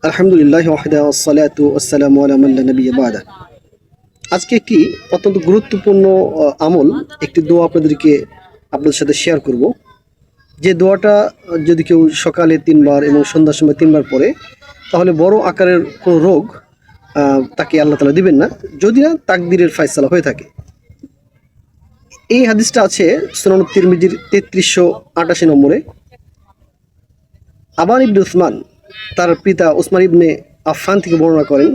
আলহামদুলিল্লাহ ওয়াহদা ওয়াসসালাতু ওয়াসসালামু আলা মান লা নাবিয়্যা বা'দা। আজকে একটি অত্যন্ত গুরুত্বপূর্ণ আমল, একটি দোয়া আপনাদের সাথে শেয়ার করব। যে দোয়াটা যদি কেউ সকালে 3 বার এবং সন্ধ্যার সময় 3 বার পড়ে, তাহলে বড় আকারের কোনো রোগ তাকে আল্লাহ তাআলা দিবেন না, যদি না তাকদীরের ফায়সালা হয়ে থাকে। এই হাদিসটা আছে সুনান তিরমিজির 3388 নম্বরে। আবান ইবনে উসমান তার পিতা উসমান ইবনে আফফান থেকে বর্ণনা করেন।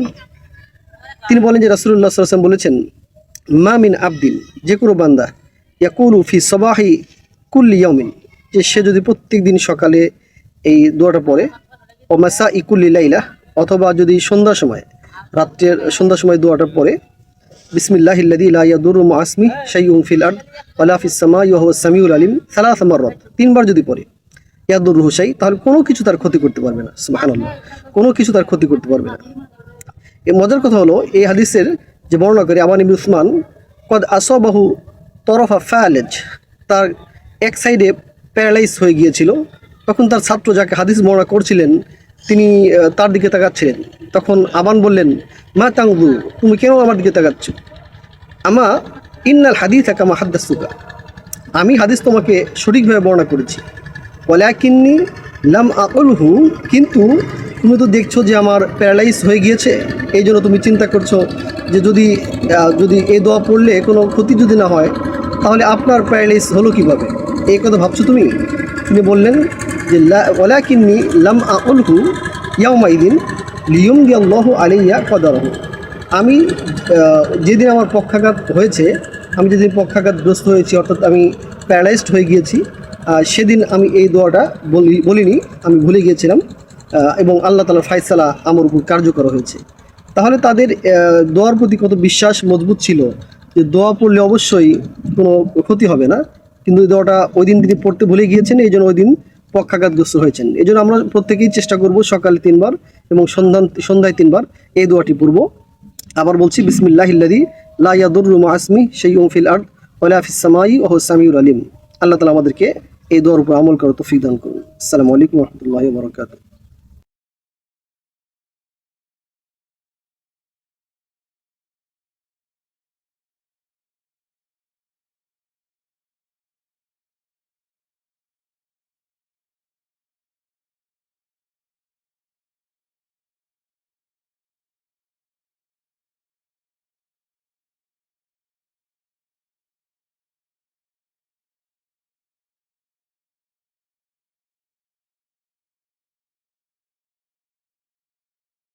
তিনি বলেন যে রাসূলুল্লাহ সাল্লাল্লাহু আলাইহি ওয়াসাল্লাম বলেছেন, মা মিন আবদিন, যে কোনো বান্দা, ইয়াকুলু ফি সাবাহি কুল্লি ইয়াউমিন, যে সে যদি প্রত্যেক দিন সকালে এই দোয়াটা পড়ে, ও মাসাই কুল্লি লাইলা, অথবা যদি সন্ধ্যার সময় দোয়াটা পড়ে, বিসমিল্লাহিল্লাযী লা ইয়াদুররু মা ইসমিহি শাইউন ফিল আরদ ওয়ালা ফিস সামাই ওয়া হুয়াস সামিউল আলিম 3 মাররাত, 3 বার যদি পড়ে, ইয়াদুররুহু শাই, তাহলে কোনো কিছু তার ক্ষতি করতে পারবে না। সুবহানাল্লাহ, কোনো কিছু তার ক্ষতি করতে পারবে না। এই মজার কথা হলো, এই হাদিসের যে বর্ণনা করে আবান ইবনে উসমান, কদ আসাবাহু তরফা ফালেজ, তার এক সাইডে প্যারালাইজ হয়ে গিয়েছিল। তখন তার ছাত্র যাকে হাদিস বর্ণনা করছিলেন, তিনি তার দিকে তাকাচ্ছিলেন। তখন আবান বললেন, মা তাংদু, তুমি কেন আমার দিকে তাকাচ্ছ? আমা ইন্নাল হাদিস কামা হাদ্দাসতুকা, আমি হাদিস তোমাকে সঠিকভাবে বর্ণনা করেছি। ওয়ালাকিন্নী লাম আকুলহু, কিন্তু তুমি তো দেখছো যে আমার প্যারালাইজ হয়ে গিয়েছে, এই জন্য তুমি চিন্তা করছো যে যদি এই দোয়া পড়লে কোনো ক্ষতি যদি না হয়, তাহলে আপনার প্যারালাইজ হলো কীভাবে, এই কথা ভাবছো তুমি। তিনি বললেন যে ওয়ালাকিন্নী লাম আকুলহু ইয়াউমাইদিন লিয়ুমদিয়াল্লাহু আলাইয়া কদারহু, আমি যেদিন আমার পক্ষাঘাত হয়েছে, আমি যেদিন পক্ষাঘাতগ্রস্ত হয়েছি, অর্থাৎ আমি প্যারালাইজড হয়ে গিয়েছি, সেদিন আমি এই দোয়াটা বলিনি, আমি ভুলে গিয়েছিলাম, এবং আল্লাহ তাআলার ফায়সালা আমার উপর কার্যকর হয়েছে। তাহলে তাদের দোয়ার প্রতি কত বিশ্বাস মজবুত ছিল, যে দোয়া পড়লে অবশ্যই কোনো ক্ষতি হবে না। কিন্তু এই দোয়াটা ওই দিন তিনি পড়তে ভুলে গিয়েছেন, এই জন্য ওই দিন পক্ষাঘাতগ্রস্ত হয়েছেন। এই জন্য আমরা প্রত্যেকেই চেষ্টা করব সকালে 3 বার এবং সন্ধ্যায় 3 বার এই দোয়াটি পড়ব। আবার বলছি, বিসমিল্লাহিল্লাযী লা ইয়াদুররু মা ইসমিহি শাইউন ফিল আরদ ওয়ালা ফিস সামাই ওয়া হুয়াস সামিউল আলিম। আল্লাহ তাআলা আমাদেরকে এই দোয়ার উপর আমল করার তৌফিক দান করুন। আসসালামু আলাইকুম ওয়া রাহমাতুল্লাহি ওয়া বারাকাতুহু।